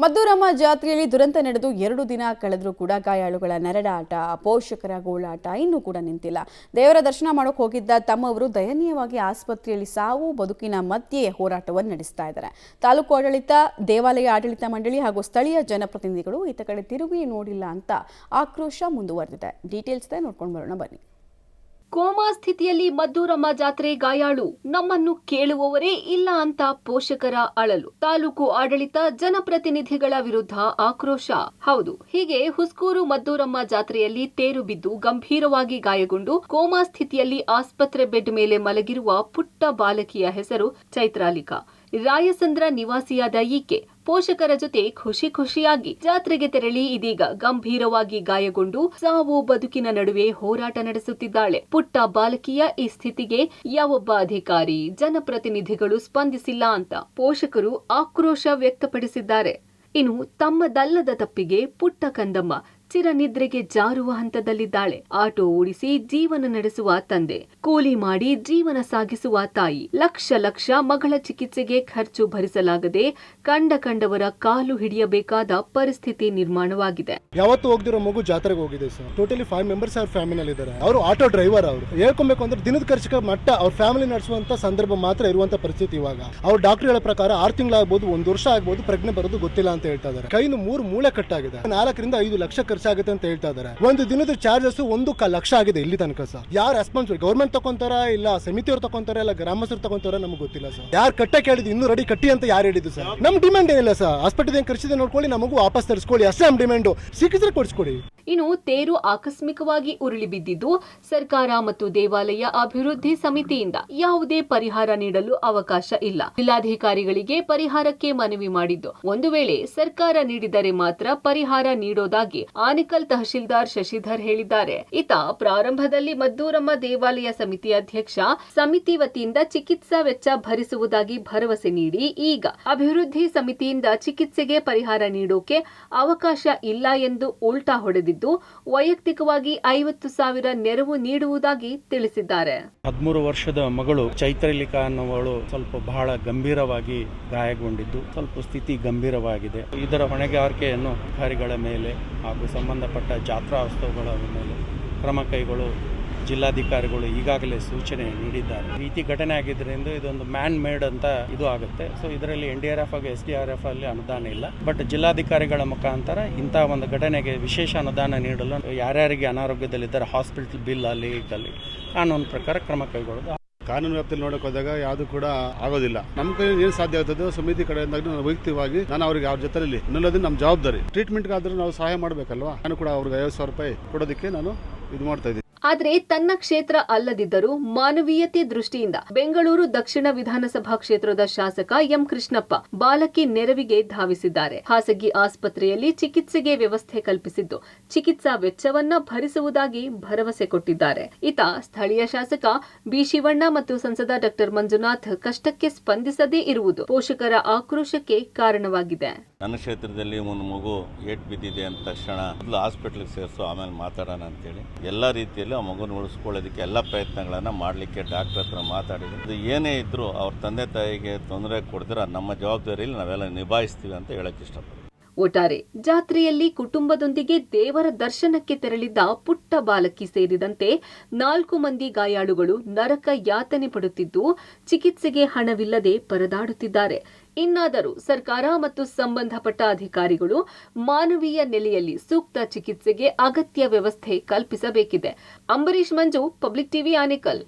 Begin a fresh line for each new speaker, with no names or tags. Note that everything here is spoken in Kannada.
ಮದ್ದೂರಮ್ಮ ಜಾತ್ರೆಯಲ್ಲಿ ದುರಂತ ನಡೆದು 2 ದಿನ ಕಳೆದರೂ ಕೂಡ ಗಾಯಾಳುಗಳ ನೆರಳಾಟ, ಪೋಷಕರ ಗೋಳಾಟ ಇನ್ನೂ ಕೂಡ ನಿಂತಿಲ್ಲ. ದೇವರ ದರ್ಶನ ಮಾಡೋಕೆ ಹೋಗಿದ್ದ ತಮ್ಮವರು ದಯನೀಯವಾಗಿ ಆಸ್ಪತ್ರೆಯಲ್ಲಿ ಸಾವು ಬದುಕಿನ ಮಧ್ಯೆ ಹೋರಾಟವನ್ನು ನಡೆಸ್ತಾ ಇದ್ದಾರೆ. ತಾಲೂಕು ಆಡಳಿತ, ದೇವಾಲಯ ಆಡಳಿತ ಮಂಡಳಿ ಹಾಗೂ ಸ್ಥಳೀಯ ಜನಪ್ರತಿನಿಧಿಗಳು ಈತ ಕಡೆ ತಿರುಗಿ ನೋಡಿಲ್ಲ ಅಂತ ಆಕ್ರೋಶ ಮುಂದುವರೆದಿದೆ. ಡೀಟೇಲ್ಸ್ ನೋಡ್ಕೊಂಡು ಬರೋಣ ಬನ್ನಿ.
ಕೋಮಾ ಸ್ಥಿತಿಯಲ್ಲಿ ಮದ್ದೂರಮ್ಮ ಜಾತ್ರೆ ಗಾಯಾಳು, ನಮ್ಮನ್ನು ಕೇಳುವವರೇ ಇಲ್ಲ ಅಂತ ಪೋಷಕರ ಅಳಲು. ತಾಲೂಕು ಆಡಳಿತ, ಜನಪ್ರತಿನಿಧಿಗಳ ವಿರುದ್ಧ ಆಕ್ರೋಶ. ಹೌದು, ಹೀಗೆ ಹುಸ್ಕೂರು ಮದ್ದೂರಮ್ಮ ಜಾತ್ರೆಯಲ್ಲಿ ತೇರು ಬಿದ್ದು ಗಂಭೀರವಾಗಿ ಗಾಯಗೊಂಡು ಕೋಮಾ ಸ್ಥಿತಿಯಲ್ಲಿ ಆಸ್ಪತ್ರೆ ಬೆಡ್ ಮೇಲೆ ಮಲಗಿರುವ ಪುಟ್ಟ ಬಾಲಕಿಯ ಹೆಸರು ಚೈತ್ರಾಲಿಕಾ. ರಾಯಸಂದ್ರ ನಿವಾಸಿಯಾದ ಈಕೆ ಪೋಷಕರ ಜೊತೆ ಖುಷಿಯಾಗಿ ಜಾತ್ರೆಗೆ ತೆರಳಿ ಇದೀಗ ಗಂಭೀರವಾಗಿ ಗಾಯಗೊಂಡು ಸಾವು ಬದುಕಿನ ನಡುವೆ ಹೋರಾಟ ನಡೆಸುತ್ತಿದ್ದಾಳೆ. ಪುಟ್ಟ ಬಾಲಕಿಯ ಈ ಸ್ಥಿತಿಗೆ ಯಾವೊಬ್ಬ ಅಧಿಕಾರಿ, ಜನಪ್ರತಿನಿಧಿಗಳು ಸ್ಪಂದಿಸಿಲ್ಲ ಅಂತ ಪೋಷಕರು ಆಕ್ರೋಶ ವ್ಯಕ್ತಪಡಿಸಿದ್ದಾರೆ. ಇನ್ನು ತಮ್ಮದಲ್ಲದ ತಪ್ಪಿಗೆ ಪುಟ್ಟ ಕಂದಮ್ಮ ಚಿರನಿದ್ರೆಗೆ ಜಾರುವ ಹಂತದಲ್ಲಿದ್ದಾಳೆ. ಆಟೋ ಓಡಿಸಿ ಜೀವನ ನಡೆಸುವ ತಂದೆ, ಕೂಲಿ ಮಾಡಿ ಜೀವನ ಸಾಗಿಸುವ ತಾಯಿ, ಲಕ್ಷ ಮಗಳ ಚಿಕಿತ್ಸೆಗೆ ಖರ್ಚು ಭರಿಸಲಾಗದೆ ಕಂಡವರ ಕಾಲು ಹಿಡಿಯಬೇಕಾದ ಪರಿಸ್ಥಿತಿ ನಿರ್ಮಾಣವಾಗಿದೆ.
ಯಾವತ್ತು ಹೋಗ್ದಿರೋ ಮಗು ಜಾತ್ರೆಗೆ ಹೋಗಿದೆ ಸರ್. ಟೋಟಲಿ 5 ಮೆಂಬರ್ಸ್ ಅವ್ರ ಫ್ಯಾಮಿಲಿಯಲ್ಲಿ ಇದ್ದಾರೆ. ಅವರು ಆಟೋ ಡ್ರೈವರ್. ಅವರು ಹೇಳ್ಕೊಬೇಕು ಅಂದ್ರೆ ದಿನದ ಖರ್ಚಿಗೆ ಮಟ್ಟ ಅವ್ರ ಫ್ಯಾಮಿಲಿ ನಡೆಸುವಂತ ಸಂದರ್ಭ ಮಾತ್ರ ಇರುವಂತ ಪರಿಸ್ಥಿತಿ ಇವಾಗ. ಅವ್ರ ಡಾಕ್ಟರ್ ಹೇಳೋ ಪ್ರಕಾರ 6 ತಿಂಗಳಾಗಬಹುದು, 1 ವರ್ಷ ಆಗ್ಬಹುದು, ಪ್ರಜ್ಞೆ ಬರೋದು ಗೊತ್ತಿಲ್ಲ ಅಂತ ಹೇಳ್ತಾ ಇದ್ದಾರೆ. ಕೈನು 3 ಮೂಳೆ ಕಟ್ಟಾಗಿದೆ. 4 ರಿಂದ 5 ಲಕ್ಷ ಖರ್ಚಾಗುತ್ತೆ ಅಂತ ಹೇಳ್ತಾ ಇದ್ದಾರೆ. ಒಂದು ದಿನದ ಚಾರ್ಜಸ್ 1 ಲಕ್ಷ ಆಗಿದೆ ಇಲ್ಲಿ ತನಕ ಸರ್. ಯಾರು ರೆಸ್ಪಾನ್ಸಿಬಲ್, ಗೌರ್ಮೆಂಟ್ ತಗೊಂತಾರ ಇಲ್ಲ ಸಮಿತಿಯವ್ರು ತಗೊಂತಾರ ಇಲ್ಲ ಗ್ರಾಮಸ್ಥರು ತಗೊಂತಾರ ನಮ್ಗೆ ಗೊತ್ತಿಲ್ಲ ಸರ್. ಯಾರು ಕಟ್ಟಕ್ಕೆ ಹೇಳಿದ್ರು ಇನ್ನೂ ರೆಡಿ ಕಟ್ಟಿ ಅಂತ ಯಾರು ಹೇಳಿದ್ರು ಸರ್. ನಮ್ ಡಿಮ್ಯಾಂಡ್ ಏನಿಲ್ಲ ಸರ್. ಹಾಸ್ಪಿಟಲ್ ಏನ್ ಖರ್ಚಿದೆ ನೋಡ್ಕೊಳ್ಳಿ, ನಮಗೂ ವಾಪಸ್ ತರಿಸ್ಕೊಳ್ಳಿ ಅಷ್ಟೇ ನಮ್ ಡಿಮ್ಯಾಂಡ್. ಸಿಕ್ಕಿದ್ರೆ ಕೊಡಿಸ್ಕೊಡಿ.
ಇನ್ನು ತೇರು ಆಕಸ್ಮಿಕವಾಗಿ ಉರುಳಿ ಬಿದ್ದಿದ್ದು ಸರ್ಕಾರ ಮತ್ತು ದೇವಾಲಯ ಅಭಿವೃದ್ಧಿ ಸಮಿತಿಯಿಂದ ಯಾವುದೇ ಪರಿಹಾರ ನೀಡಲು ಅವಕಾಶ ಇಲ್ಲ. ಜಿಲ್ಲಾಧಿಕಾರಿಗಳಿಗೆ ಪರಿಹಾರಕ್ಕೆ ಮನವಿ ಮಾಡಿದ್ದು, ಒಂದು ವೇಳೆ ಸರ್ಕಾರ ನೀಡಿದರೆ ಮಾತ್ರ ಪರಿಹಾರ ನೀಡೋದಾಗಿ ಆನೇಕಲ್ ತಹಶೀಲ್ದಾರ್ ಶಶಿಧರ್ ಹೇಳಿದ್ದಾರೆ. ಈತ ಪ್ರಾರಂಭದಲ್ಲಿ ಮದ್ದೂರಮ್ಮ ದೇವಾಲಯ ಸಮಿತಿ ಅಧ್ಯಕ್ಷ, ಸಮಿತಿ ವತಿಯಿಂದ ಚಿಕಿತ್ಸಾ ವೆಚ್ಚ ಭರಿಸುವುದಾಗಿ ಭರವಸೆ ನೀಡಿ ಈಗ ಅಭಿವೃದ್ಧಿ ಸಮಿತಿಯಿಂದ ಚಿಕಿತ್ಸೆಗೆ ಪರಿಹಾರ ನೀಡೋಕೆ ಅವಕಾಶ ಇಲ್ಲ ಎಂದು ಉಲ್ಟಾ ಹೊಡೆದಿದ್ದು, ವೈಯಕ್ತಿಕವಾಗಿ 50,000 ನೆರವು ನೀಡುವುದಾಗಿ ತಿಳಿಸಿದ್ದಾರೆ.
13 ವರ್ಷದ ಮಗಳು ಚೈತ್ರಾಲಿಕಾ ಅನ್ನುವಳು ಸ್ವಲ್ಪ ಬಹಳ ಗಂಭೀರವಾಗಿ ಗಾಯಗೊಂಡಿದ್ದು, ಸ್ವಲ್ಪ ಸ್ಥಿತಿ ಗಂಭೀರವಾಗಿದೆ. ಇದರ ಹೊಣೆಗಾರಿಕೆಯನ್ನು ಅಧಿಕಾರಿಗಳ ಮೇಲೆ ಹಾಗೂ ಸಂಬಂಧಪಟ್ಟ ಜಾತ್ರಾ ಉತ್ಸವಗಳ ಮೇಲೆ ಕ್ರಮ ಕೈಗೊಳ್ಳು ಜಿಲ್ಲಾಧಿಕಾರಿಗಳು ಈಗಾಗಲೇ ಸೂಚನೆ ನೀಡಿದ್ದಾರೆ. ಈ ರೀತಿ ಘಟನೆ ಆಗಿದ್ದರಿಂದ ಇದೊಂದು ಮ್ಯಾನ್ ಮೇಡ್ ಅಂತ ಇದು ಆಗುತ್ತೆ. ಸೊ ಇದರಲ್ಲಿ NDRF ಹಾಗೂ SDRF ಅಲ್ಲಿ ಅನುದಾನ ಇಲ್ಲ. ಬಟ್ ಜಿಲ್ಲಾಧಿಕಾರಿಗಳ ಮುಖಾಂತರ ಇಂತಹ ಒಂದು ಘಟನೆಗೆ ವಿಶೇಷ ಅನುದಾನ ನೀಡಲು ಯಾರ್ಯಾರಿಗೆ ಅನಾರೋಗ್ಯದಲ್ಲಿದ್ದಾರೆ ಹಾಸ್ಪಿಟಲ್ ಬಿಲ್ ಅಲ್ಲಿ ಕಾನೂನು ಪ್ರಕಾರ ಕ್ರಮ ಕೈಗೊಳ್ಳೋದು.
ಕಾನೂನು ವ್ಯಾಪ್ತಿಯಲ್ಲಿ ನೋಡಕ್ ಹೋದಾಗ ಯಾವುದು ಕೂಡ ಆಗೋದಿಲ್ಲ. ನಮ್ಮ ಕೈ ಏನು ಸಾಧ್ಯ ಆಗ್ತದೆ ಸಮಿತಿ ಕಡೆಯಿಂದ ವೈಯಕ್ತಿಕವಾಗಿ ನಾನು ಅವ್ರಿಗೆ ಅವ್ರ ಜೊತೆಯಲ್ಲಿ ಅನ್ನೋದು ನಮ್ಮ ಜವಾಬ್ದಾರಿ. ಟ್ರೀಟ್ಮೆಂಟ್ ಆದ್ರೂ ನಾವು ಸಹಾಯ ಮಾಡಬೇಕಲ್ವಾ. ನಾನು ಕೂಡ ಅವ್ರಿಗೆ 50,000 ರೂಪಾಯಿ ಕೊಡೋದಕ್ಕೆ ನಾನು ಇದು ಮಾಡ್ತಾ ಇದ್ದೀನಿ.
ಆದರೆ ತನ್ನ ಕ್ಷೇತ್ರ ಅಲ್ಲದಿದ್ದರೂ ಮಾನವೀಯತೆ ದೃಷ್ಟಿಯಿಂದ ಬೆಂಗಳೂರು ದಕ್ಷಿಣ ವಿಧಾನಸಭಾ ಕ್ಷೇತ್ರದ ಶಾಸಕ ಎಂ ಕೃಷ್ಣಪ್ಪ ಬಾಲಕಿ ನೆರವಿಗೆ ಧಾವಿಸಿದ್ದಾರೆ. ಖಾಸಗಿ ಆಸ್ಪತ್ರೆಯಲ್ಲಿ ಚಿಕಿತ್ಸೆಗೆ ವ್ಯವಸ್ಥೆ ಕಲ್ಪಿಸಿದ್ದು ಚಿಕಿತ್ಸಾ ವೆಚ್ಚವನ್ನ ಭರಿಸುವುದಾಗಿ ಭರವಸೆ ಕೊಟ್ಟಿದ್ದಾರೆ. ಈತ ಸ್ಥಳೀಯ ಶಾಸಕ ಬಿ ಶಿವಣ್ಣ ಮತ್ತು ಸಂಸದ ಡಾ ಮಂಜುನಾಥ್ ಕಷ್ಟಕ್ಕೆ ಸ್ಪಂದಿಸದೇ ಇರುವುದು ಪೋಷಕರ ಆಕ್ರೋಶಕ್ಕೆ ಕಾರಣವಾಗಿದೆ.
ನನ್ನ ಕ್ಷೇತ್ರದಲ್ಲಿ ಒಂದು ಮಗು ಏಟ್ ಬಿದ್ದಿದೆ ಅಂದ ತಕ್ಷಣ ಮೊದಲು ಹಾಸ್ಪಿಟ್ಲಿಗೆ ಸೇರಿಸು, ಆಮೇಲೆ ಮಾತಾಡೋಣ ಅಂತೇಳಿ ಎಲ್ಲ ರೀತಿಯಲ್ಲಿ ಆ ಮಗುನ ಉಳಿಸ್ಕೊಳ್ಳೋದಕ್ಕೆ ಎಲ್ಲ ಪ್ರಯತ್ನಗಳನ್ನು ಮಾಡಲಿಕ್ಕೆ ಡಾಕ್ಟರ್ ಹತ್ರ ಮಾತಾಡಿದ್ರು. ಅದು ಏನೇ ಇದ್ರೂ ಅವ್ರ ತಂದೆ ತಾಯಿಗೆ ತೊಂದರೆ ಕೊಡ್ದಿರ ನಮ್ಮ ಜವಾಬ್ದಾರಿಯಲ್ಲಿ ನಾವೆಲ್ಲ ನಿಭಾಯಿಸ್ತೀವಿ ಅಂತ ಹೇಳಕ್ ಇಷ್ಟಪಡ್ತೀನಿ.
ಒಟ್ಟಾರೆ ಜಾತ್ರೆಯಲ್ಲಿ ಕುಟುಂಬದೊಂದಿಗೆ ದೇವರ ದರ್ಶನಕ್ಕೆ ತೆರಳಿದ್ದ ಪುಟ್ಟ ಬಾಲಕಿ ಸೇರಿದಂತೆ 4 ಮಂದಿ ಗಾಯಾಳುಗಳು ನರಕ ಯಾತನೆ ಪಡುತ್ತಿದ್ದು ಚಿಕಿತ್ಸೆಗೆ ಹಣವಿಲ್ಲದೆ ಪರದಾಡುತ್ತಿದ್ದಾರೆ. ಇನ್ನಾದರೂ ಸರ್ಕಾರ ಮತ್ತು ಸಂಬಂಧಪಟ್ಟ ಅಧಿಕಾರಿಗಳು ಮಾನವೀಯ ನೆಲೆಯಲ್ಲಿ ಸೂಕ್ತ ಚಿಕಿತ್ಸೆಗೆ ಅಗತ್ಯ ವ್ಯವಸ್ಥೆ ಕಲ್ಪಿಸಬೇಕಿದೆ. ಅಂಬರೀಶ್ ಮಂಜು, ಪಬ್ಲಿಕ್ ಟಿವಿ, ಆನೇಕಲ್.